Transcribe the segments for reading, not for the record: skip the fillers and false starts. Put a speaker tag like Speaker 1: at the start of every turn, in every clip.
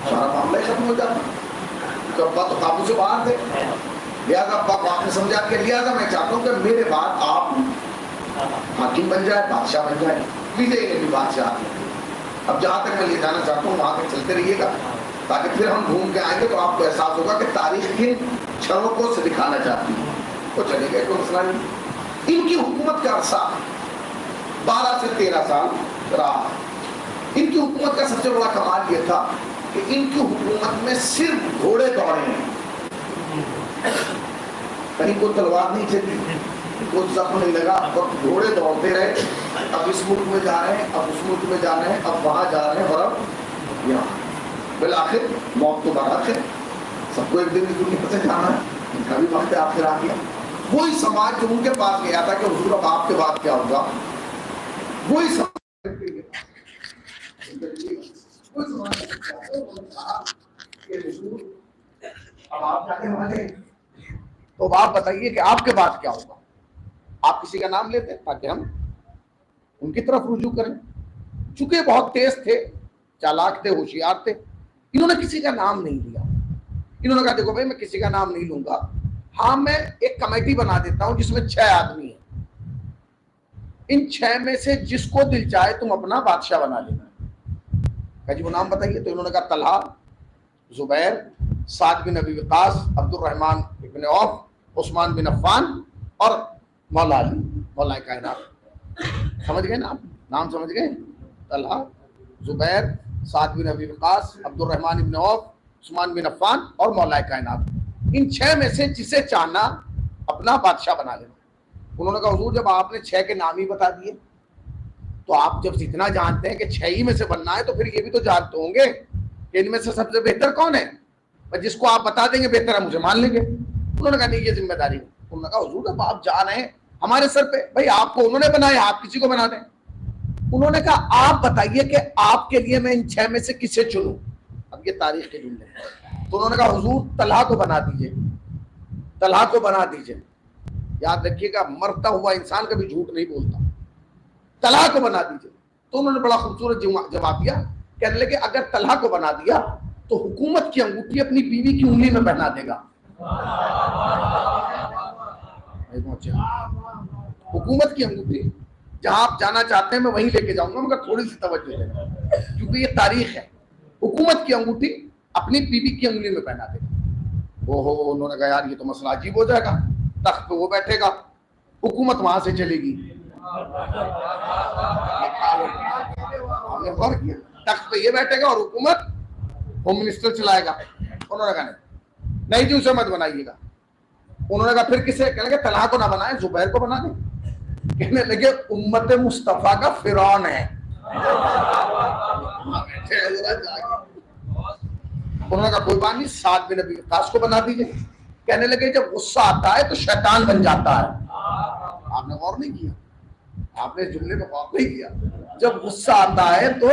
Speaker 1: सारा मामला ही खत्म हो जाता। तो अब्बा तो काबू से बाहर थे, लिहाजा अब्बा को आपने समझा के, लिहाजा मैं चाहता हूँ कि मेरे बाद आप हाकिम बन जाए, बादशाह बन जाए, लीजिए भी बादशाह। अब जहाँ तक मैं ले जाना चाहता हूँ वहाँ तक चलते रहिएगा, ताकि फिर हम घूम के आएंगे तो आपको एहसास होगा कि तारीख किन क्षणों को से दिखाना चाहती है। तो चलेगा, कोई मसला नहीं। इनकी हुकूमत का अरसा 12 से 13 साल रहा। इनकी हुकूमत का सबसे बड़ा कमाल यह था कि इनकी हुकूमत में सिर्फ घोड़े दौड़े हैं, कहीं कोई तलवार नहीं चली, कोई जख्म नहीं लगा, और घोड़े दौड़ते रहे। अब इस मुल्क में जा रहे हैं, अब उस मुल्क में जा रहे हैं, अब वहां जा रहे हैं, और अब यहाँ बिल आखिर मौत तो बरात है, सबको एक दिन इस दुनिया से जाना है, इनका भी वक्त आखिर आ गया। वही समाज जो उनके पास गया था कि हुजूर अब आपके बाद क्या होगा, वही समाज अब आप जाने वाले, तो आप बताइए कि आपके बाद क्या होगा। आप किसी का नाम लेते हैं ताकि हम उनकी तरफ रुजू करें। चूंकि बहुत तेज थे, चालाक थे, होशियार थे, इन्होंने किसी का नाम नहीं लिया। इन्होंने कहा देखो भाई मैं किसी का नाम नहीं लूंगा, हाँ मैं एक कमेटी बना देता हूं जिसमें 6 आदमी हैं, इन 6 में से जिसको दिल चाहे तुम अपना बादशाह बना लेना। कहा जी वो नाम बताइए। तो इन्होंने कहा तलहा, जुबैर, साद बिन अबी वक़ास, अब्दुर्रहमान इब्न औफ, उस्मान बिन अफ़्फ़ान और मौला अली, मौला कायनात। समझ गए ना आप, नाम समझ गए? तलहा, जुबैर, साद बिन अबी वक़ास, अब्दुर्रहमान इब्न औफ, उस्मान बिन अफ़्फ़ान और मौला कायनात। इन 6 में से जिसे चाहना अपना बादशाह बना लेना। उन्होंने कहा हुजूर जब आपने 6 के नाम ही बता दिए, तो आप जब इतना जानते हैं कि 6 ही में से बनना है, तो फिर ये भी तो जानते होंगे कि इनमें से सबसे बेहतर कौन है। जिसको आप बता देंगे बेहतर है, मुझे मान लेंगे। उन्होंने कहा नहीं ये जिम्मेदारी। उन्होंने कहा हुजूर अब आप जा रहे हैं हमारे सर पे, भाई आपको उन्होंने बनाया, आप किसी को बना दें। उन्होंने कहा आप बताइए कि आपके लिए मैं इन 6 में से किसे चुनूं। अब ये तारीख के जुमले। तो उन्होंने कहा हुजूर तलहा को बना दीजिए, तलहा को बना दीजिए। याद रखिएगा मरता हुआ इंसान कभी झूठ नहीं बोलता। तलहा को बना दीजिए। तो उन्होंने बड़ा खूबसूरत जवाब दिया, कहने लगे अगर तलहा को बना दिया तो हुकूमत की अंगूठी अपनी बीवी की उंगली में पहना देगा। हुकूमत की अंगूठी जहां आप जाना चाहते हैं मैं वहीं लेके जाऊंगा, मगर थोड़ी सी तवज्जो देना क्योंकि ये तारीख है। हुकूमत की अंगूठी अपनी बीवी की उंगली में पहना देगा। ओहो, उन्होंने कहा यार ये तो मसला अजीब हो जाएगा। तख्त पे वो बैठेगा, हुकूमत वहां से चलेगी। हमने गौर किया, तख्त पे ये बैठेगा और हुकूमत होम मिनिस्टर चलाएगा। उन्होंने कहा नहीं जी उसे मत बनाइएगा। उन्होंने कहा फिर किसे? कहने लगे तलहा को ना बनाए, जुबैर को बना दें। कहने लगे उम्मत मुस्तफा का फिरौन है। उन्होंने कहा कोई बात नहीं, साद बिन अबी वक़ास को बना दीजिए। कहने लगे जब गुस्सा आता है तो शैतान बन जाता है। आपने गौर नहीं किया, आपने जुमले में गौर नहीं किया। जब गुस्सा आता है तो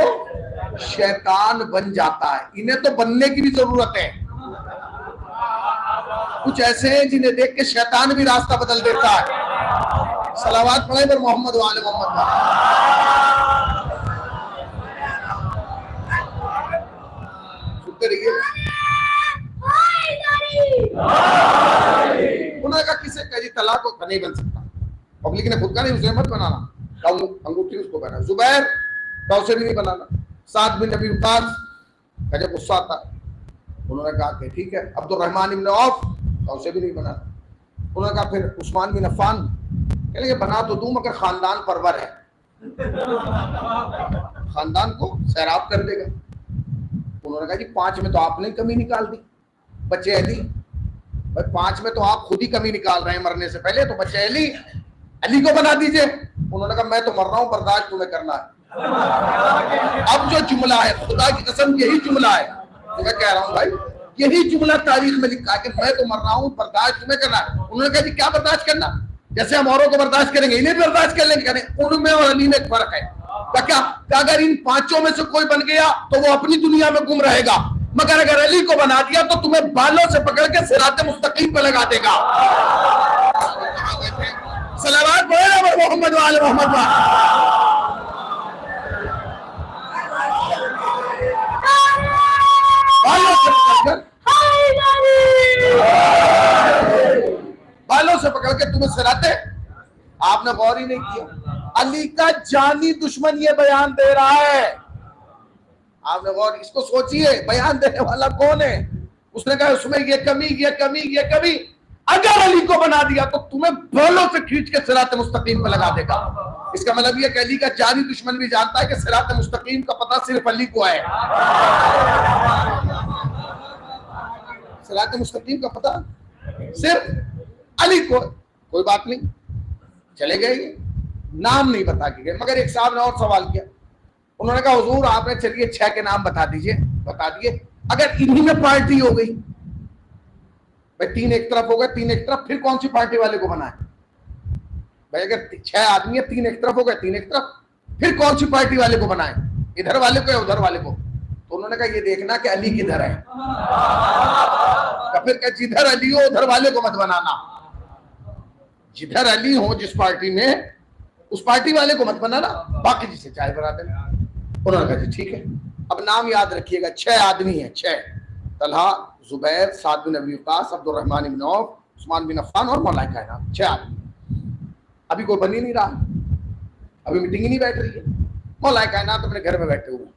Speaker 1: शैतान बन जाता है। इन्हें तो बनने की भी जरूरत है। कुछ ऐसे हैं जिन्हें देख के शैतान भी रास्ता बदल देता है। सलावत पढ़े पर मोहम्मद वाले मोहम्मद। सुनते रहिए। उन्होंने कहा किसे? कह जी तलाक को नहीं बन सकता। पब्लिक ने खुद का नहीं, उसे मत बनाना। अंगूठी उसको बना। जुबैर का उसे भी नहीं बनाना। साद बिन अबी वक़ास का जब गुस्सा आता, उन्होंने कहा कि ठीक है। अब्दुर्रहमान इब्न औफ का उसे भी नहीं बनाना। उन्होंने कहा फिर उस्मान बिन अफ़्फ़ान, कहने बना तो दूं मगर खानदान परवर है, खानदान को सैराब कर देगा। उन्होंने कहा जी 5 में तो आपने कमी निकाल दी। बच्चे अली, भाई 5 में तो आप खुद ही कमी निकाल रहे हैं मरने से पहले, तो बच्चे अली, अली को बना दीजिए। उन्होंने कहा मैं तो मर रहा हूं, बर्दाश्त तुम्हें करना है। अब जो जुमला है, खुदा की कसम यही जुमला है तो मैं कह रहा हूं भाई, यही जुमला तारीख में लिखा है कि मैं तो मर रहा हूं, बर्दाश्त तुम्हें करना है। उन्होंने कहा जी क्या बर्दाश्त करना? जैसे हम औरों को बर्दाश्त करेंगे इन्हें भी बर्दाश्त कर लेंगे। करें उनमें और अली में एक फर्क है। क्या अगर इन 5 में से कोई बन गया तो वो अपनी दुनिया में गुम रहेगा, मगर अगर अली को बना दिया तो तुम्हें बालों से पकड़ के सिराते मुस्तकीम पे लगा देगा। सलावत पढ़े मोहम्मद वाले मोहम्मद। तुम्हें सिराते, आपने गौर ही नहीं किया। अली का जानी दुश्मन ये बयान दे रहा है, आपने गौर, इसको सोचिए बयान देने वाला कौन है। उसने कहा उसमें ये कमी, ये कमी, ये कमी। अगर अली को बना दिया तो तुम्हें बालों से खींच के सिरात मुस्तकीम पे लगा देगा। इसका मतलब ये कि अली का जानी दुश्मन भी जानता है कि सिरात मुस्तकीम का पता सिर्फ अली को है। सिरात मुस्तकीम का पता सिर्फ अली को। कोई बात नहीं, चले गए, नाम नहीं बता के गए। मगर एक साहब ने और सवाल किया, उन्होंने कहा हुजूर आपने चलिए 6 के नाम बता दीजिए। बता दिए। अगर इन्हीं में पार्टी हो गई, भाई 3 एक तरफ हो गए, 3 एक तरफ, फिर कौन सी पार्टी वाले को बनाए? भाई अगर 6 आदमी है, 3 एक तरफ हो गए, 3 एक तरफ, फिर कौन सी पार्टी वाले को बनाए? इधर वाले को या उधर वाले को? तो उन्होंने कहा ये देखना कि अली किधर है। फिर क्या, जिधर अली हो उधर वाले को मत बनाना। जिधर अली हो जिस पार्टी में, उस पार्टी वाले को मत बनाना, बाकी जिसे चाय बना देना। उन्होंने कहा ठीक है। अब नाम याद रखिएगा, 6 आदमी हैं, 6। तलहा, जुबैर, साद बिन अबी वक्कास, अब्दुर्रहमान बिन औफ, उस्मान बिन अफ़्फ़ान और मौला कायनात। 6 आदमी। अभी कोई बन ही नहीं रहा, अभी मीटिंग ही नहीं बैठ रही है। मौला कायनात अपने घर में बैठे हुए,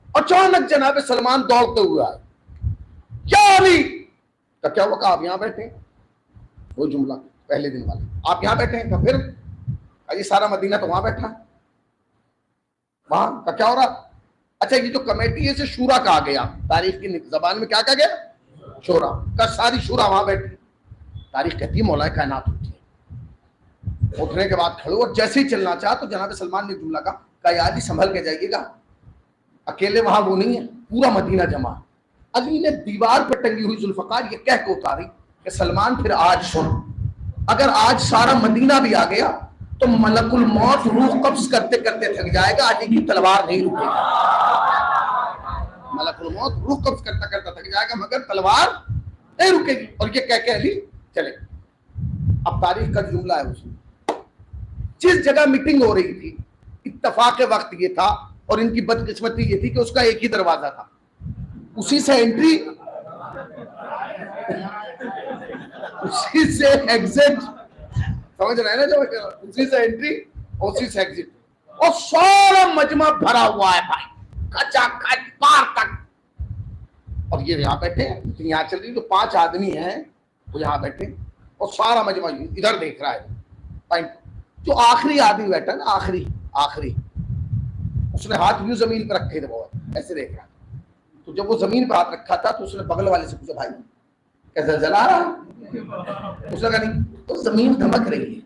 Speaker 1: अचानक जनाब सलमान दौड़ते हुए आए। क्या अली? तो क्या हुआ? आप यहाँ बैठे? वो जुमला पहले दिन वाला, आप यहाँ बैठे हैं? तो फिर ये सारा मदीना तो वहां बैठा है, वहां का क्या हो रहा? अच्छा, ये जो कमेटी है इसे शूरा कहा गया, तारीख की जबान में क्या कहा गया? शूरा का। सारी शूरा वहां बैठी। तारीख कहती है मौला कायनात उठी, उठने के बाद खड़े, और जैसे ही चलना चाहा तो जनाब सलमान ने जुमला कहा यार जी संभल के जाइएगा, अकेले वहां वो नहीं है, पूरा मदीना जमा। अली ने दीवार पर टंगी हुई जुल्फकार ये कह के उतारी कि सलमान फिर आज सुन, अगर आज सारा मदीना भी आ गया तो मलकुल मौत रूह कब्ज करते करते थक जाएगा, अली की तलवार नहीं रुकेगी। मलकुल मौत रूह कब्ज करता करता थक जाएगा मगर तलवार नहीं रुकेगी। और ये कह के अली चले। अब तारीख का जुमला है, उसमें जिस जगह मीटिंग हो रही थी, इत्तफाक वक्त ये था और इनकी बदकिस्मती ये थी कि उसका एक ही दरवाजा था, उसी से एंट्री, उसी से एग्जिट, समझ रहे हैं ना? जो उसी से एंट्री और उसी से एग्जिट, और सारा मजमा भरा हुआ है भाई, खचाखच पार तक। और ये यहाँ बैठे हैं, यहाँ चल रही, तो 5 आदमी हैं वो यहाँ बैठे, और सारा मजमा इधर देख रहा है। जो आखिरी आदमी बैठा ना, आखिरी, उसने हाथ यूं जमीन पर रखे थे, बहुत ऐसे देख रहा। तो जब वो जमीन पर हाथ रखा था तो उसने बगल वाले से पूछा भाई क्या ज़लज़ला आ रहा है? उसने कहा नहीं। तो जमीन धमक रही है,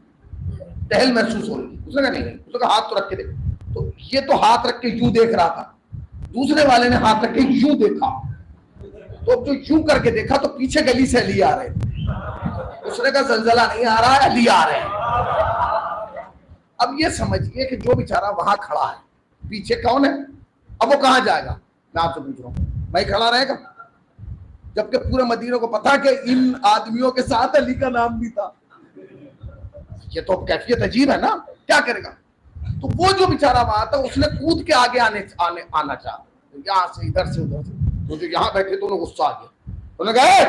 Speaker 1: टहल महसूस हो रही है। उसने कहा नहीं। उसने कहा हाथ तो रख के देख। तो ये तो हाथ रख के यूं देख रहा था, दूसरे वाले ने हाथ रख के यूं देखा, तो जो यूं करके देखा तो पीछे गली से अली आ रहे थे। उसने कहा ज़लज़ला नहीं आ रहा है, अली आ रहे हैं। अब ये समझिए कि जो बेचारा वहां खड़ा है, पीछे कौन है? अब वो कहां जाएगा? मैं आपसे पूछ रहा हूं, मैं खड़ा रहेगा? जबकि पूरे मदीने को पता कि इन आदमियों के साथ अली का नाम भी था। ये तो कैफियत अजीब है ना, क्या करेगा? तो वो जो बेचारा वहां था उसने कूद के आगे आना चाहा, यहाँ से इधर से उधर से। तो जो यहाँ बैठे तो उन्हें गुस्सा आ गया। उन्होंने कहा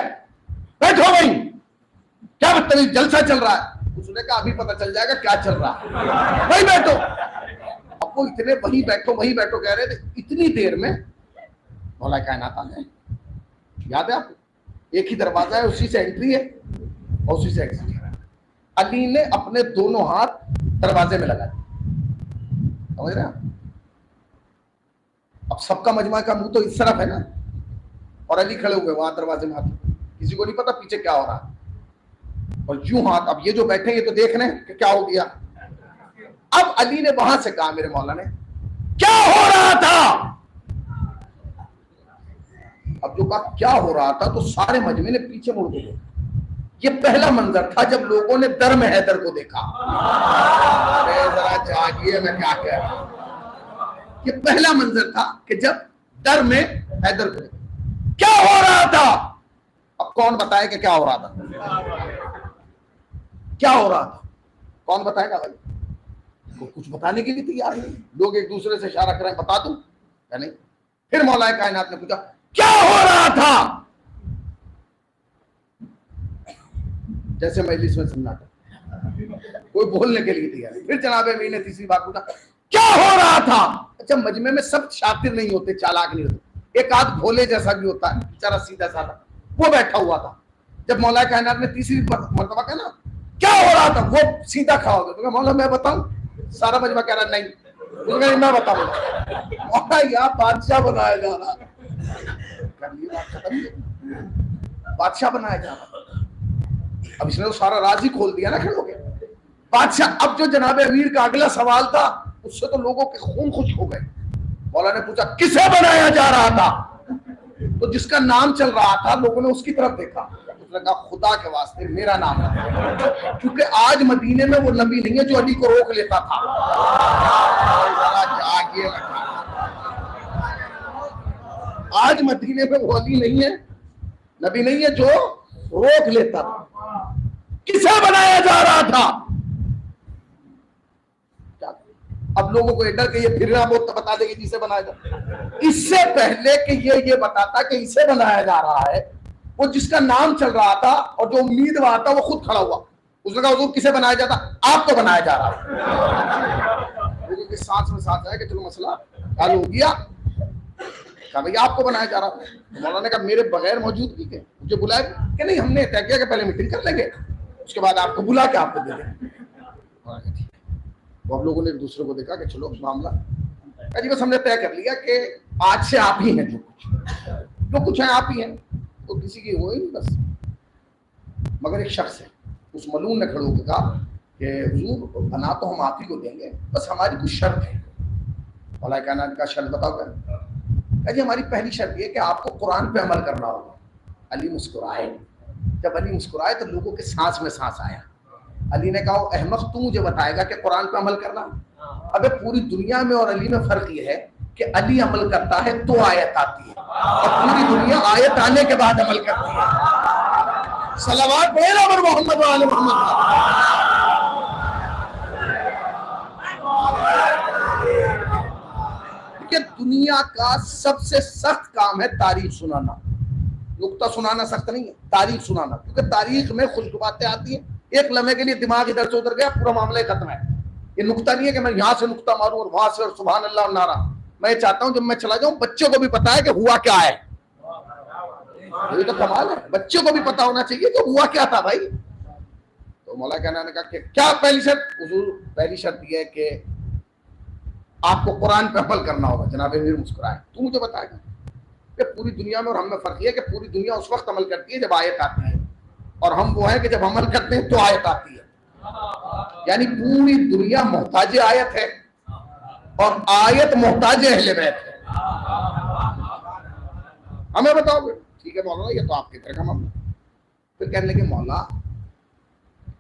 Speaker 1: बैठो भाई, क्या बदतमीज जलसा चल रहा है? उसने कहा अभी पता चल जाएगा क्या चल रहा है, भाई बैठो। अब वो इतने वही बैठो कह रहे थे, इतनी देर में मौला कायनात आ गए। याद है आपको? एक ही दरवाजा है, उसी से एंट्री है और उसी से एग्जिट है। अली ने अपने दोनों हाथ दरवाजे में लगा दिए, समझ रहे हैं? अब सबका मजमा का मुंह तो इस तरफ है ना, और अली खड़े हुए वहां दरवाजे में, हाथ, किसी को नहीं पता पीछे क्या हो रहा है। और यूं हाथ, अब ये जो बैठे ये तो देख रहे हैं कि क्या हो गया। अब अली ने वहां से कहा मेरे मौला ने क्या हो रहा था? अब जो कहा क्या हो रहा था तो सारे मजमे ने पीछे मुड़ के देखा। ये पहला मंजर था जब लोगों ने दर में हैदर को देखा। जरा जागिए, मैं क्या कह रहा हूं। ये पहला मंजर था कि जब दर में हैदर को देखा। क्या हो रहा था? अब कौन बताए कि क्या हो रहा था? क्या हो रहा था? कौन बताएगा भाई? तो कुछ बताने के लिए तैयार नहीं। लोग एक दूसरे से इशारा करें, बता दूं या नहीं? फिर मौलाए कायनात ने पूछा क्या हो रहा था? जैसे मजलिस में सन्नाटा, कोई बोलने के लिए तैयार नहीं। फिर जनाब अमीर ने तीसरी बात पूछा, क्या हो रहा था? अच्छा, मजमे में सब शातिर नहीं होते, चालाक नहीं होते, एक आध भोले जैसा भी होता है, बेचारा सीधा साधा, वो बैठा हुआ था। जब मौला कायनात ने तीसरी मरतबा कहा ना क्या हो रहा था, वो सीधा खड़ा हो गया। तो मौला मैं बताऊं? सारा मजमा कह रहा नहीं, नहीं मैं बताऊंगा। मौला यहाँ बादशाह बनाया जा रहा, बादशाह बनाया जा रहा। अब इसने तो सारा राज ही खोल दिया ना खड़ो के बादशाह। अब जो जनाब अमीर का अगला सवाल था, उससे तो लोगों के खून खुश हो गए। मौला ने पूछा किसे बनाया जा रहा था? तो जिसका नाम चल रहा था, लोगों ने उसकी तरफ देखा। उसने कहा खुदा के वास्ते मेरा नाम है, क्योंकि आज मदीने में वो नबी नहीं है जो अली को रोक लेता था। आज मदीने में वो अली नहीं है, नबी नहीं है जो रोक लेता था। किसे बनाया जा रहा था? अब लोगों को डर के ये फिर वो तो बता देगी जिसे बनाया जा, इससे पहले कि ये बताता कि इसे बनाया जा रहा है, वो जिसका नाम चल रहा था और जो उम्मीदवार था वो खुद खड़ा हुआ। उसने कहा हुजूर किसे बनाया जाता? आपको बनाया जा रहा है। क्योंकि सांस में सांस आया कि चलो मसला हल हो गया। कहा भैया आपको बनाया जा रहा है। तो मौलाना ने कहा मेरे बगैर मौजूदगी के मुझे बुलाया कि नहीं, हमने तय किया कि पहले मीटिंग कर लेंगे, उसके बाद आपको बुला के आपको दे देंगे। तो अब लोगों ने एक दूसरे को देखा कि चलो मामला जी बस हमने तय कर लिया कि आज से आप ही हैं, जो कुछ है आप ही हैं, तो किसी की वो ही नहीं बस। मगर एक शख्स है, उस मलून ने खड़े होकर कहा कि हुजूर बना तो हम आप ही को देंगे, बस हमारी कुछ शर्त है। मौला कायनात का शर्त बताओ क्या? जी हमारी पहली शर्त ये कि आपको कुरान पे अमल करना होगा। अली मुस्कुराए। जब अली मुस्कुराए तो लोगों के सांस में सांस आया। अली ने कहा अहमक तू मुझे बताएगा कि कुरान पे अमल करना? अबे पूरी दुनिया में और अली में फर्क ये है कि अली अमल करता है तो आयत आती है, और पूरी दुनिया आयत आने के बाद अमल करती है। सलावत पढ़े ना मोहम्मद वाले मोहम्मद। दुनिया का सबसे सख्त काम है तारीख सुनाना। नुक्ता सुनाना सख्त नहीं है, तारीख सुनाना, क्योंकि तारीख में खुशबू बातें आती है। एक लम्हे के लिए दिमाग इधर से उधर गया, पूरा मामला खत्म है। ये नुक्ता नहीं है कि मैं यहाँ से नुक्ता मारूं और वहां से और सुभान अल्लाह और नारा। मैं चाहता हूं जब मैं चला जाऊं बच्चे को भी पता है कि हुआ क्या है। ये तो कमाल है, बच्चे को भी पता होना चाहिए कि हुआ क्या था भाई। तो मौला कहना ने कहा कि क्या पहली शर्त? हुजूर पहली शर्त यह है कि आपको कुरान पे अमल करना होगा। जनाब अमीर मुस्कुराए। तू मुझे बताएगा कि पूरी दुनिया में और हम में फर्क है कि पूरी दुनिया उस वक्त अमल करती है जब आयत आती है, और हम वो है कि जब अमल करते हैं तो आयत आती है। यानी पूरी दुनिया मोहताज आयत है और आयत मोहताज अहले बैत है। हमें बताओगे? ठीक है मौलाना, ये तो आपके तरह का मामला। फिर कहने लगे मौला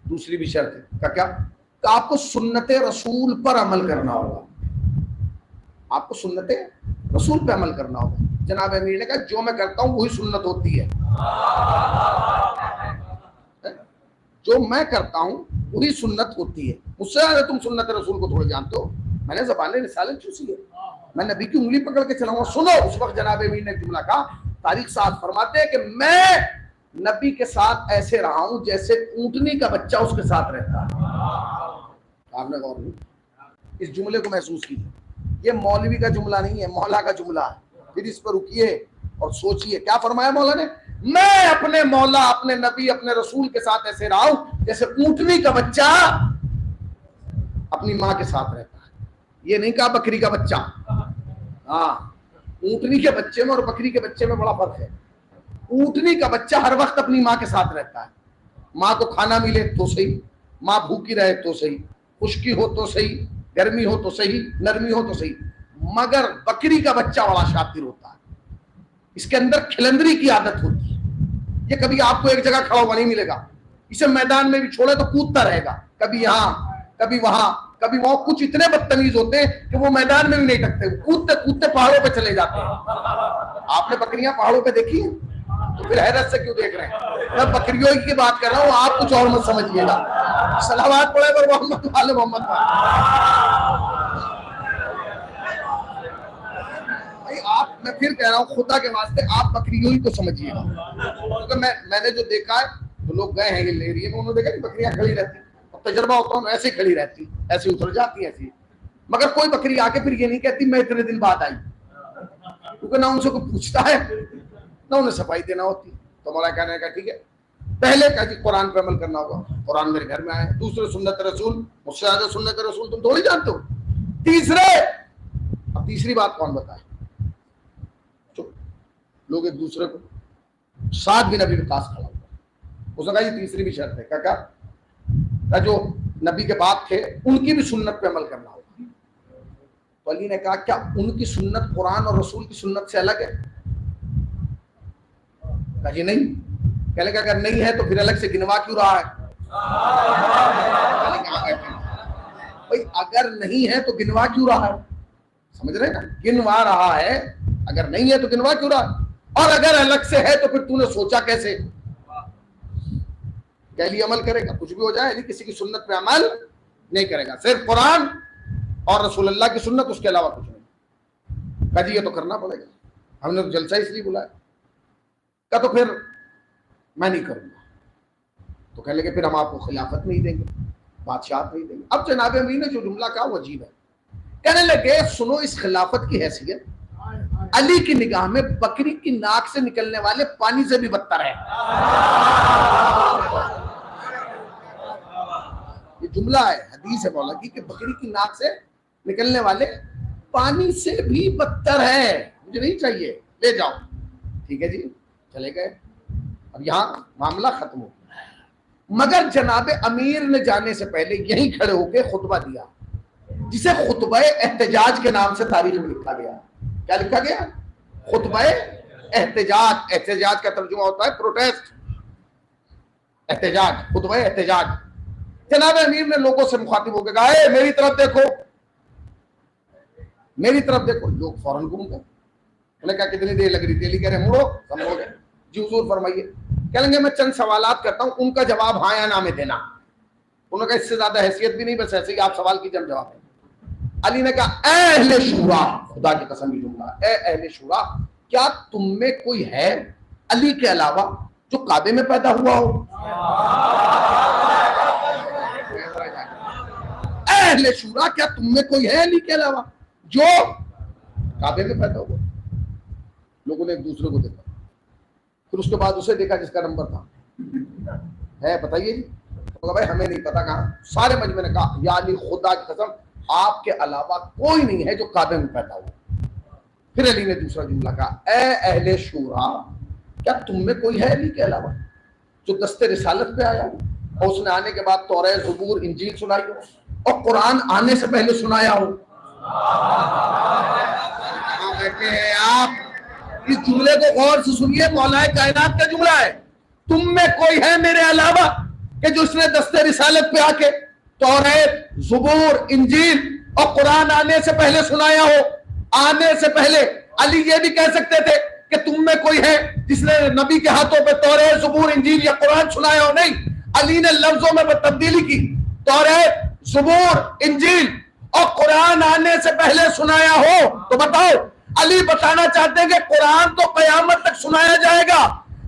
Speaker 1: दूसरी भी शर्त है। क्या? तो आपको सुन्नत रसूल पर अमल करना होगा। आपको सुन्नत रसूल पे अमल करना होगा। जनाब अमीर ने कहा जो मैं करता हूं वही सुन्नत होती है। जो मैं करता हूं वही सुन्नत होती है। मुझसे अगर तुम सुन्नत रसूल को थोड़े जानते हो, मैंने ज़बान रिसालत चूसी है, मैं नबी की उंगली पकड़ के चलाऊंगा। सुनो, उस वक्त जनाब अमीर ने जुमला कहा, तारीख साथ फरमाते हैं कि मैं नबी के साथ ऐसे रहा हूं जैसे ऊंटनी का बच्चा उसके साथ रहता है। आपने गौर नहीं, इस जुमले को महसूस कीजिए। ये मौलवी का जुमला नहीं है, मौला का जुमला है। फिर इस पर रुकिए और सोचिए क्या फरमाया मौला ने। मैं अपने मौला, अपने नबी, अपने रसूल के साथ ऐसे रहा हूं जैसे ऊंटनी का बच्चा अपनी मां के साथ रहता है। ये नहीं कहा बकरी का बच्चा। हाँ, ऊंटनी के बच्चे में और बकरी के बच्चे में बड़ा फर्क है। ऊंटनी का बच्चा हर वक्त अपनी मां के साथ रहता है। मां को खाना मिले तो सही, मां भूखी रहे तो सही, खुश्की हो तो सही, गर्मी हो तो सही, नरमी हो तो सही। मगर बकरी का बच्चा बड़ा शातिर होता है, इसके अंदर खिलंदरी की आदत होती है। ये कभी आपको एक जगह खड़ा हुआ नहीं मिलेगा। इसे मैदान में भी छोड़े तो कूदता रहेगा, कभी यहाँ कभी वहां कभी वहां। कुछ इतने बदतमीज होते हैं कि वो मैदान में भी नहीं टकते, कूदते कूदते पहाड़ों पे चले जाते हैं। आपने बकरियां पहाड़ों पे देखी हैं? तो फिर हैरत से क्यों देख रहे हैं? मैं बकरियों की बात कर रहा हूँ, आप कुछ और मत समझिएगा। सलावत पढ़े पर मोहम्मद वाले मोहम्मद भाई। आप, मैं फिर कह रहा हूँ खुदा के वास्ते आप बकरियों ही को समझिएगा। क्योंकि मैंने जो देखा है, तो लोग गए हैं हिल एरिया में, उन्होंने देखा कि बकरियां खड़ी रहती, तजर्बा होता है, ऐसे खड़ी रहती, ऐसे उतर जाती, ऐसी। मगर कोई बकरी आके फिर ये नहीं कहती मैं इतने दिन बाद आई, क्योंकि ना उनसे कोई पूछता है ना उन्हें सफाई देना होती। तो मौला कहने का ठीक है, पहले का जी कुरान पे अमल करना होगा, कुरान मेरे घर में आए। दूसरे सुन्नत रसूल, मुझसे ज्यादा सुन्नत रसूल तुम थोड़ी जानते हो। तीसरे, अब तीसरी बात कौन बताए? चुप, लोग एक दूसरे को साथ भी नबी के पास खड़ा हुआ। उसने कहा ये तीसरी भी शर्त है। क्या जो नबी के बाद थे उनकी भी सुन्नत पे अमल करना होगा। तो अली ने कहा क्या उनकी सुन्नत कुरान और रसूल की सुन्नत से अलग है? कहा जी नहीं। कह लगा अगर नहीं है तो फिर अलग से गिनवा क्यों रहा है? भाई अगर नहीं है तो गिनवा क्यों रहा है? समझ रहे ना, गिनवा रहा है। अगर नहीं है तो गिनवा क्यों रहा? और अगर अलग से है तो फिर तूने सोचा कैसे? क्या लिए अमल करेगा? कुछ भी हो जाए, यदि किसी की सुन्नत पे अमल नहीं करेगा, सिर्फ कुरान और रसूलुल्लाह की सुन्नत, उसके अलावा कुछ नहीं। कहा जी ये तो करना पड़ेगा, हमने तो जलसा इसलिए बुलाया। का तो फिर मैं नहीं करूंगा। तो कहने लगे फिर हम आपको खिलाफत नहीं देंगे, बादशाह नहीं देंगे। अब जनाब अमीर ने जो जुमला कहा वो अजीब है। कहने लगे सुनो, इस खिलाफत की हैसियत अली की निगाह में बकरी की नाक से निकलने वाले पानी से भी बदतर है। ये जुमला है, हदीस है मौला की, कि बकरी की नाक से निकलने वाले पानी से भी बदतर है, मुझे नहीं चाहिए, ले जाओ। ठीक है जी, चले गए। अब यहां मामला खत्म हो गया। मगर जनाबे अमीर ने जाने से पहले यहीं खड़े होकर खुतबा दिया, जिसे खुतबा एहतजाज के नाम से तारीख में लिखा गया। क्या लिखा गया? खुतबा एहतजाज। एहतजाज का तर्जुमा होता है प्रोटेस्ट, एहतजाज, खुतबा एहतजाज। जनाब अमीर ने लोगों से मुखातिब होकर कहा मेरी तरफ देखो, मेरी तरफ देखो। लोग फौरन घूम गए। उन्होंने कहा कितनी देर लग रही थी? कह रहे मुड़ो, सब हो गए जी, हुजूर फरमाइए। कहेंगे मैं चंद सवालात करता हूं, उनका जवाब हाँ या ना में देना। उन्होंने कहा इससे ज्यादा हैसियत भी नहीं, बस ऐसे ही आप सवाल कीजिए, हम जवाब दें। अली ने कहा ए अहले शूरा, खुदा की कसम ये जुमला, ए अहले शूरा, क्या तुम में कोई है अली के अलावा जो काबे में पैदा हुआ हो? अहले शूरा, क्या तुम में कोई है अली के अलावा जो काबे में पैदा हुआ? लोगों ने एक दूसरे को देखा, फिर उसके बाद उसे देखा जिसका नंबर था, है बताइए जी। तो भाई हमें नहीं पता कहाँ। सारे मजमे ने कहा या अली खुदा की कसम आपके अलावा कोई नहीं है जो काबे में पैदा हुआ। फिर अली ने दूसरा जुमला कहा ए अहले शूरा, क्या तुम में कोई है अली के अलावा जो दस्ते रिसालत पे आया हो और उसने आने के बाद तौरात, ज़बूर, इंजील सुनाई हो और कुरान आने से पहले सुनाया हो? आप इस जुमले को गौर से सुनिए, मौलाए कायनात का जुमला है। तुम में कोई है मेरे अलावा कि जो उसने दस्ते रिसालत पे आके तौरात, ज़बूर, इंजील और कुरान आने से पहले सुनाया हो? आने से पहले। अली ये भी कह सकते थे कि तुम में कोई है जिसने नबी के हाथों पे तौरात, ज़बूर, इंजील या कुरान सुनाया हो? नहीं, अली ने लफ्जों में तब्दीली की। तौरात, ज़बूर, इंजील और कुरान आने से पहले सुनाया हो। तो बताओ, अली बताना चाहते हैं कि कुरान तो कयामत तक सुनाया जाएगा,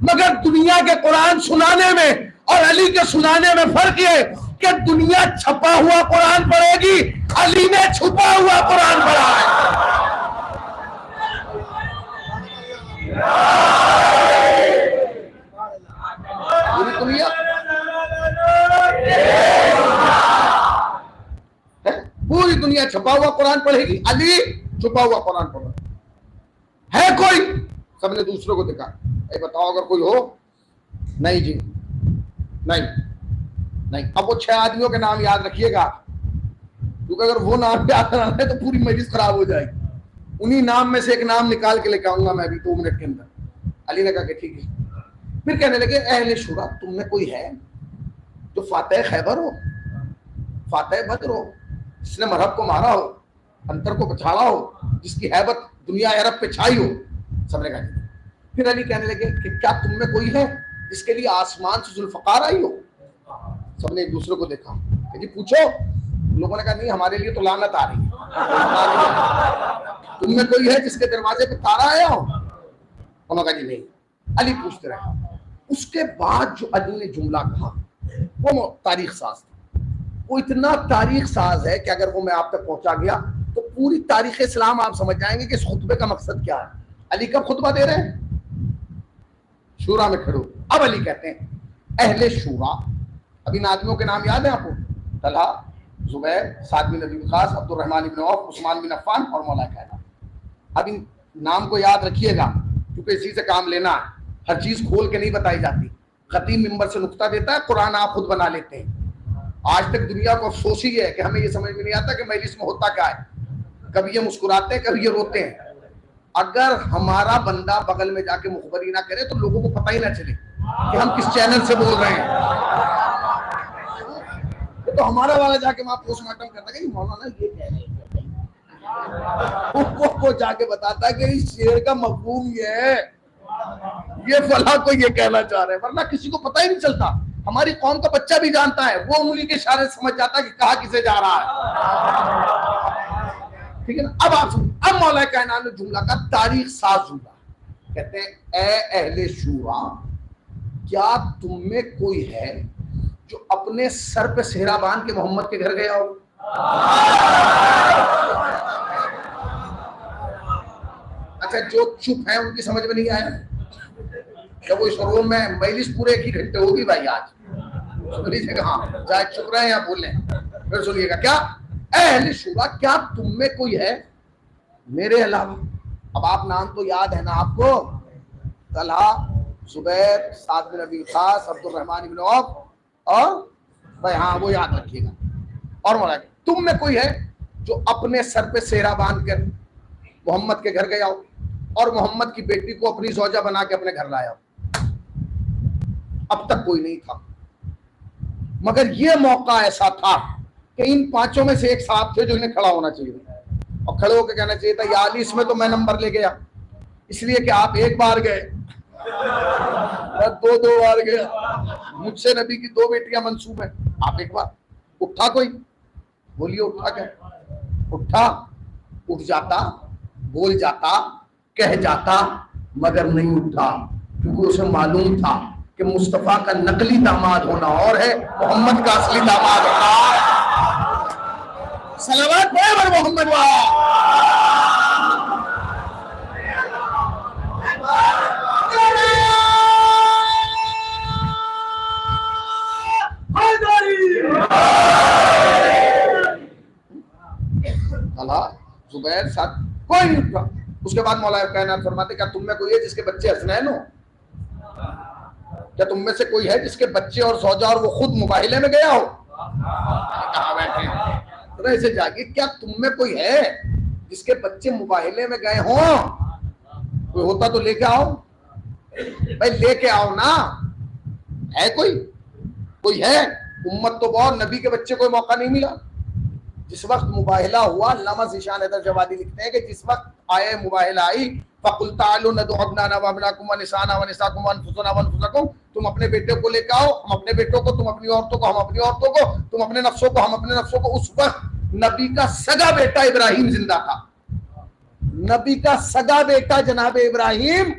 Speaker 1: मगर दुनिया के कुरान सुनाने में और अली के सुनाने में फर्क है कि दुनिया छपा हुआ कुरान पढ़ेगी, अली ने छुपा हुआ कुरान पढ़ा है। पूरी दुनिया पूरी दुनिया छपा हुआ कुरान पढ़ेगी, अली छुपा हुआ कुरान पढ़ा है। कोई? सबने दूसरों को देखा, बताओ अगर कोई हो? नहीं जी, नहीं नहीं। अब वो 6 आदमियों के नाम याद रखिएगा, क्योंकि अगर वो नाम याद ना रहे तो पूरी मजलिस खराब हो जाएगी। उन्हीं नाम में से एक नाम निकाल के लेकर आऊंगा मैं अभी 2 मिनट के अंदर। अली ने कहा कि ठीक है। फिर कहने लगे अहले शुरा, तुम में कोई है जो फातह खैबर हो, फातह बद्र हो, जिसने मरहब को मारा हो, अंतर को पछाड़ा हो, जिसकी हैबत दुनिया अरब पे छाई हो? सबने कहा। फिर अली कहने लगे कि क्या तुम में कोई है जिसके लिए आसमान से जुल्फकार आई हो? सबने एक दूसरे को देखा कि जी पूछो। लोगों ने कहा नहीं, हमारे लिए तो लानत आ रही है। तुम में कोई है जिसके दरवाजे पे तारा आया हो? उन्होंने कहा जी नहीं। अली पूछते रहे। उसके बाद जो अली ने जुमला कहा वो तारीख साज था। वो इतना तारीख साज है कि अगर वो मैं आप तक पहुंचा गया तो पूरी तारीख इस्लाम आप समझ जाएंगे कि इस खुतबे का मकसद क्या है। अली कब खुतबा दे रहे हैं? शूरा में खड़े। अब अली कहते हैं अहले शूरा। अब इन आदमियों के नाम याद है आपको? तलहा, जुबैर, साद बिन अबी वक़ास, अब्दुर्रहमान बिन औफ, उस्मान बिन अफ़्फ़ान और मौला कायनात। अब इन नाम को याद रखिएगा क्योंकि इसी से काम लेना है। हर चीज खोल के नहीं बताई जाती। खतीब मिंबर से नुक्ता देता है, कुरान आप खुद बना लेते हैं। आज तक दुनिया को अफसोस ही है कि हमें ये समझ में नहीं आता कि मजलिस में होता क्या है। कभी ये मुस्कुराते हैं, कभी ये रोते हैं। अगर हमारा बंदा बगल में जाके मुखबरी ना करे तो लोगों को पता ही ना चले कि हम किस चैनल से बोल रहे हैं। तो हमारा वाला जाके वहां पोस्टमार्टम करता है कि मौलाना ये कह रहे हैं, वो जाके बताता है कि इस शेर का मफहूम ये है, ये फला को ये कहना चाह रहे हैं। वरना किसी को पता ही नहीं चलता। हमारी कौम का बच्चा भी जानता है, वो उंगली के इशारे समझ जाता है कि कहा किसे जा रहा है। ठीक है ना? अब आप सुनिए, अब मौला कायनात ने जुमला का तारीख साज जुमला कहते हैं ए अहले शूरा, क्या तुम में कोई है जो अपने सर पे सेहरा बांध के मोहम्मद के घर गया हो? अच्छा, जो चुप है उनकी समझ में नहीं आया? जब वो इस रूम में मजलिस पूरे 1 ही घंटे होगी भाई आज, सुन लीजिएगा। हाँ, चाहे चुप रहे या बोल लें, फिर सुनिएगा। क्या अहले शूरा, क्या तुम में कोई है मेरे अलावा? अब आप नाम तो याद है ना आपको? तलहा, जुबैर, साद बिन अबी वक़ास, अब्दुर्रहमान बिन औफ और भाई हाँ वो याद रखिएगा। और मौला तुम में कोई है जो अपने सर पे सेहरा बांध कर मोहम्मद के घर गया हो और मोहम्मद की बेटी को अपनी जौजा बना के अपने घर लाया हो? अब तक कोई नहीं था, मगर यह मौका ऐसा था कि इन 5 में से एक साहब थे जो इन्हें खड़ा होना चाहिए और खड़े होकर कहना चाहिए था, या अली इसमें तो मैं नंबर ले गया, इसलिए कि आप 1 बार गए, 2 बार गया, मुझसे नबी की 2 बेटियां मंसूब है, आप 1 बार। उठा कोई? बोलिए उठा क्या? उठा, उठ जाता, बोल जाता, कह जाता, मगर नहीं उठा, क्योंकि उसे मालूम था कि मुस्तफा का नकली दामाद होना और है, मोहम्मद का असली दामाद होना। सलावत पर मोहम्मद जुबैर साथ कोई नहीं उठा। उसके बाद मौला कायनात फरमाते, क्या तुम में कोई है जिसके बच्चे हसनैन हो? क्या तुम में से कोई है जिसके बच्चे और सौजा और वो खुद मुबाहिले में गया हो? कहाँ बैठे ऐसे जाके, क्या तुम में कोई है जिसके बच्चे मुबाहिले में गए हो? कोई होता तो लेके आओ भाई, लेके आओ ना। है कोई है? उम्मत तो बहुत, नबी के बच्चे कोई मौका नहीं मिला। जिस वक्त मुबाहिला हुआ, अल्लामा ज़ीशान हैदर जवादी लिखते हैं कि जिस वक्त आए मुबाहिला आई, फकुल तालू नदु अबनाना व अबनाकुम व निसाना व निसाकुम व अनफुसना व अनफुसकुम, तुम अपने बेटे को लेकर आओ, हम अपने बेटों को, तुम अपनी औरतों को, हम अपनी औरतों को, तुम अपने नफ्सों को, हम अपने नफ्सों को। उस वक्त नबी का सगा बेटा इब्राहिम जिंदा था। नबी का सगा बेटा जनाब इब्राहिम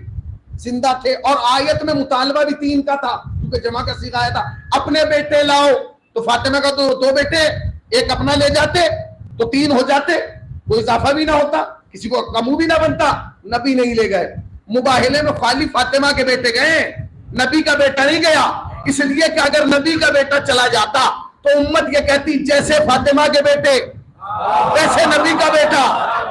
Speaker 1: जिंदा थे और आयत में मुतालबा भी 3 का था, क्योंकि जमा का सीगा आया था, अपने बेटे लाओ। तो फातिमा का तो 2 बेटे, एक अपना ले जाते तो 3 हो जाते, कोई इजाफा भी ना होता, किसी को कमू भी ना बनता। नबी नहीं ले गए, मुबाहिले में खाली फातिमा के बेटे गए, नबी का बेटा नहीं गया। इसलिए कि अगर नबी का बेटा चला जाता तो उम्मत ये कहती, जैसे फातिमा के बेटे वैसे नबी का बेटा,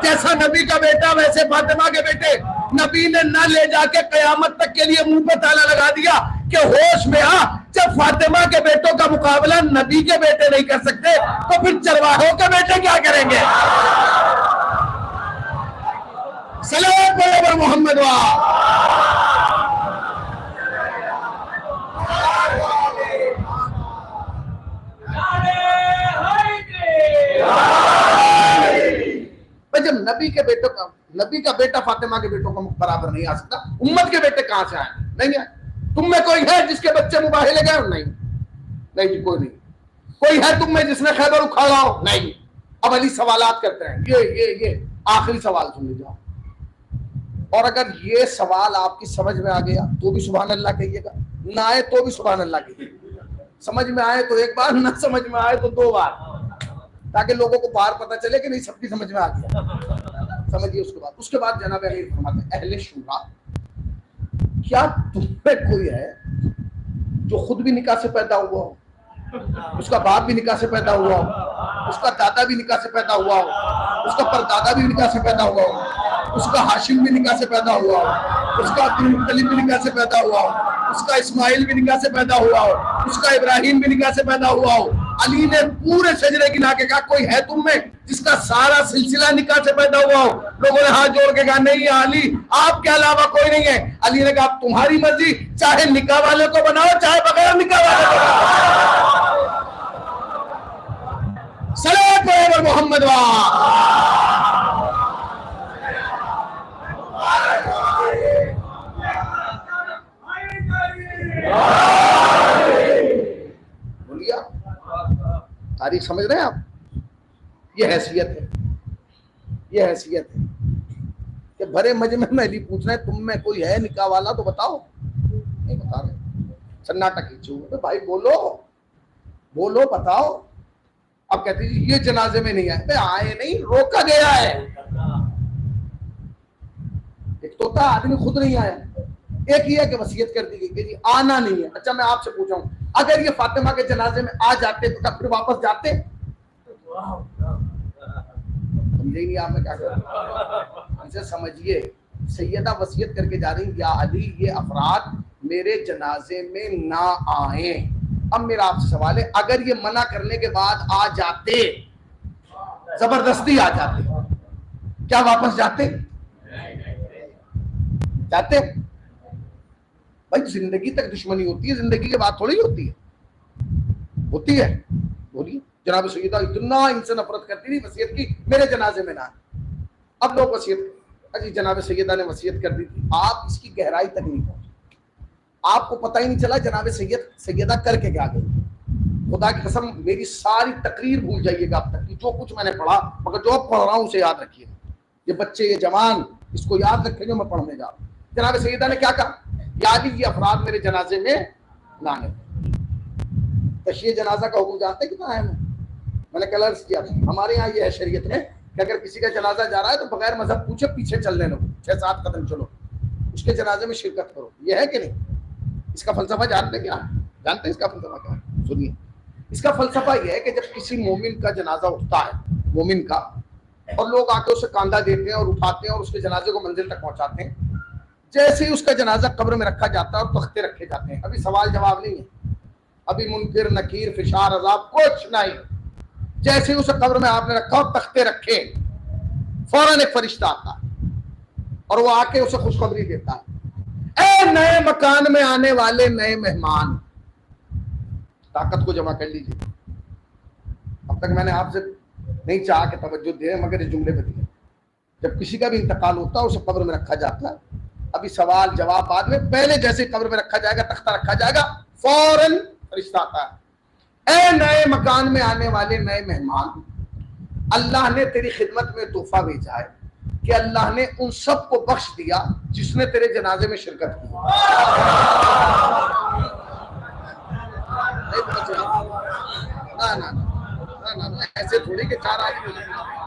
Speaker 1: जैसा नबी का बेटा वैसे फातिमा के बेटे। नबी ने न ले जाके कयामत तक के लिए मुंह पे ताला लगा दिया कि होश में आ, जब फातिमा के बेटों का मुकाबला नबी के बेटे नहीं कर सकते तो फिर चरवाहों के बेटे क्या करेंगे? सल्लल्लाहु अलैहि मोहम्मद जब नबी के बेटों का, नबी का बेटा फातिमा के बेटों का बराबर नहीं आ सकता, उम्मत के बेटे कहां से आए? नहीं आए। तुम में कोई है जिसके बच्चे मुबाहिले गए? नहीं जी, कोई नहीं। कोई है तुम में जिसने खैबर उखाड़ा हो? नहीं। अब अली सवालात करते हैं, ये आखिरी सवाल सुन लीजिए। और अगर ये सवाल आपकी समझ में आ गया तो भी सुभान अल्लाह कहिएगा, ना आए तो भी सुभान अल्लाह कहिएगा। समझ में आए तो एक बार, ना समझ में आए तो 2 बार, ताकि लोगों को बाहर पता चले कि नहीं सबकी समझ में आ गया। समझिए। उसके बाद जनाब अमीर फरमाते अहले शुरा, क्या तुम में कोई है जो खुद भी निकाह से पैदा हुआ हो, उसका बाप भी निकाह से पैदा हुआ हो, उसका दादा भी निकाह से पैदा हुआ हो, उसका परदादा भी निकाह से पैदा हुआ हो, उसका हाशिम भी निकाह से पैदा हुआ हो, उसका अब्दुल मुत्तलिब भी निकाह से पैदा हुआ हो, उसका इस्माइल भी निकाह से पैदा हुआ हो, उसका इब्राहिम भी निकाह से पैदा हुआ हो। अली ने पूरे शजरे गिना के कहा कोई है तुम में जिसका सारा सिलसिला निकाह से पैदा हुआ हो? लोगों ने हाथ जोड़ के कहा नहीं अली, आपके अलावा कोई नहीं है। अली ने कहा तुम्हारी मर्जी, चाहे निकाह वाले को बनाओ चाहे बगैर निकाह वाले को बनाओ। सलात पर मोहम्मद बोलिए। तारीख समझ रहे हैं आप? ये हैसियत है, ये हैसियत है कि भरे मजमे में अली पूछ रहे हैं तुम में कोई है निकाह वाला तो बताओ। नहीं बता रहे, सन्नाटा खींचो भाई, बोलो बोलो बताओ। अब कहते हैं ये जनाजे में नहीं आए, आए नहीं, रोका गया है। एक तो था आदमी खुद नहीं आया, एक ही है कि वसीयत कर दी गई कि जी आना नहीं है। अच्छा मैं आपसे पूछा हूं, अगर ये फातिमा के जनाजे में आ जाते तो क्या फिर वापस जाते? समझे नहीं आपने क्या कहा? इसे समझिए, सैयदा वसीयत करके जा रही या अली ये अफराद मेरे जनाजे में ना आए। अब मेरा आपसे सवाल है, अगर ये मना करने के बाद आ जाते, जबरदस्ती आ जाते, क्या वापस जाते? जाते भाई। जिंदगी तक दुश्मनी होती है, जिंदगी के बाद थोड़ी होती है, होती है। बोलिए। जनाब सैयदा इतना इनसे नफरत करती थी, वसीयत की मेरे जनाजे में ना। अब लोग वसीयत, अजी जनाब सैयदा ने वसीयत कर दी थी, आप इसकी गहराई तक नहीं पहुंचे, आपको पता ही नहीं चला जनाब सैयदा करके क्या गई। खुदा की कसम मेरी सारी तकरीर भूल जाइएगा अब तक की, जो कुछ मैंने पढ़ा, मगर जो अब पढ़ रहा हूं उसे याद रखिएगा। ये बच्चे, ये जवान, इसको याद रखें जो मैं पढ़ने जा रहा हूं। जनाब सैयदा ने क्या कहा, याद ये अफराद मेरे जनाजे में लाने। तशरीह जनाजा का हुक्म जानते कितना है? मैंने कल अर्ज किया था, हमारे यहाँ ये है शरीयत में कि अगर किसी का जनाजा जा रहा है तो बगैर मजहब पूछे पीछे चलने लो, 6-7 कदम चलो, उसके जनाजे में शिरकत करो। ये है कि नहीं? इसका फलसफा जानते क्या है? जानते हैं इसका फलसफा क्या है? सुनिए। इसका फलसफा यह है कि जब किसी मोमिन का जनाजा उठता है, मोमिन का, और लोग आके उसे कांधा देते हैं और उठाते हैं और उसके जनाजे को मंजिल तक पहुंचाते हैं, जैसे ही उसका जनाजा कब्र में रखा जाता है और तख्ते रखे जाते हैं, अभी सवाल जवाब नहीं है, अभी मुनकिर नकीर फिशार अजाब कुछ नहीं, जैसे ही उसे कब्र में आपने रखा और तख्ते रखे, फौरन एक फरिश्ता आता है और वो आके उसे खुशखबरी देता है, ए नए मकान में आने वाले नए मेहमान, ताकत को जमा कर लीजिए। अब तक मैंने आपसे नहीं चाहा कि तवज्जो दे, मगर इस जुमले पे दिए। जब किसी का भी इंतकाल होता है उसे कब्र में रखा जाता है, अभी सवाल जवाब बाद में, पहले जैसे कब्र में रखा जाएगा, तख्ता रखा जाएगा, फौरन फरिश्ता आता है, ए नए मकान में आने वाले नए मेहमान, अल्लाह ने तेरी खिदमत में तोहफा भेजा है कि अल्लाह ने उन सब को बख्श दिया जिसने तेरे जनाजे में शिरकत की। ना ना ना ना ना, ऐसे थोड़ी कि 4 आदमी,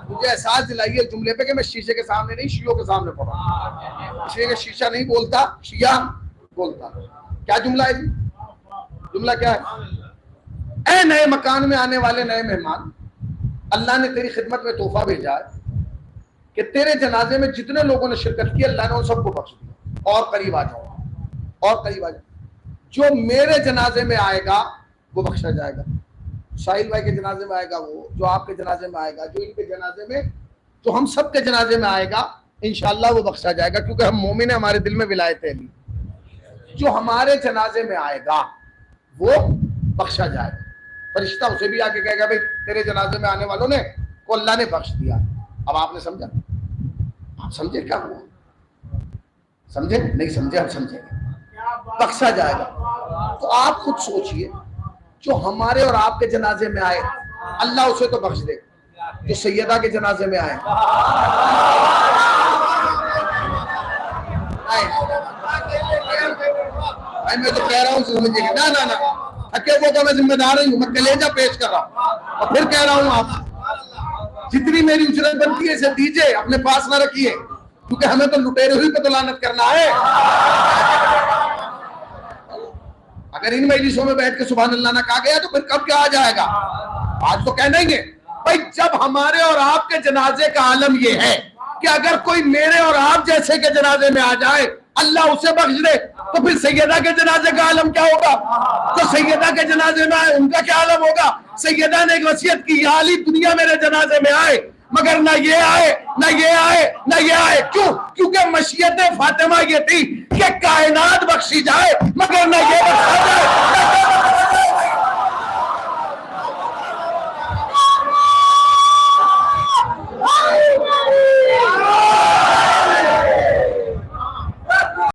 Speaker 1: मुझे एहसास दिलाइए जुमले पे कि मैं शीशे के सामने नहीं, शियों के सामने पढ़ा, इसलिए कि शीशा नहीं बोलता, शिया बोलता। क्या जुमला है जी? जुमला क्या है? ए नए मकान में आने वाले नए मेहमान, अल्लाह ने तेरी खिदमत में तोहफा भेजा है कि तेरे जनाजे में जितने लोगों ने शिरकत की अल्लाह ने उन सबको बख्श दिया। और करीब आ जाओ, और करीब आ जाओ, जो मेरे जनाजे में आएगा वो बख्शा जाएगा, साहिल भाई के जनाजे में आएगा, वो जो आपके जनाजे में आएगा, जो इनके जनाजे में, जो हम सब के जनाजे में आएगा, इंशाअल्लाह वो बख्शा जाएगा, क्योंकि हम मोमिन है, हमारे दिल में विलायत है। जो हमारे जनाजे में आएगा वो बख्शा जाएगा, फरिश्ता उसे भी आके कहेगा भाई तेरे जनाजे में आने वालों ने को अल्लाह ने बख्श दिया। अब आपने समझा? आप समझे क्या हुआ? समझे? नहीं समझे? हम समझेंगे, बख्शा जाएगा। तो आप खुद सोचिए, जो हमारे और आपके जनाजे में आए अल्लाह उसे तो बख्श दे, जो सैयदा के जनाजे में आए भाई मैं तो कह रहा हूं समझिएगा। ना ना ना, अकेले का मैं जिम्मेदार नहीं हूं, मैं कलेजा पेश कर रहा हूं और फिर कह रहा हूं आप जितनी मेरी उजरत बनती है इसे दीजिए, अपने पास ना रखिए, क्योंकि हमें तो लुटेरे हुई पे तो लानत करना है। अगर इन मजलिसों में बैठ के सुभान अल्लाह ना कहा गया तो फिर कब क्या आ जाएगा? आज तो कह देंगे भाई, जब हमारे और आपके जनाजे का आलम यह है कि अगर कोई मेरे और आप जैसे के जनाजे में आ जाए अल्लाह उसे बख्श दे, तो फिर सैयदा के जनाजे का आलम क्या होगा? तो सैयदा के जनाजे में आए उनका क्या आलम होगा? सैयदा ने एक वसीयत की, या अली दुनिया मेरे जनाजे में आए, मगर ना ये आए ना ये आए ना ये आए। क्यों? क्योंकि मशीयत फातिमा ये थी कि कायनात बख्शी जाए मगर ना ये बख्शा जाए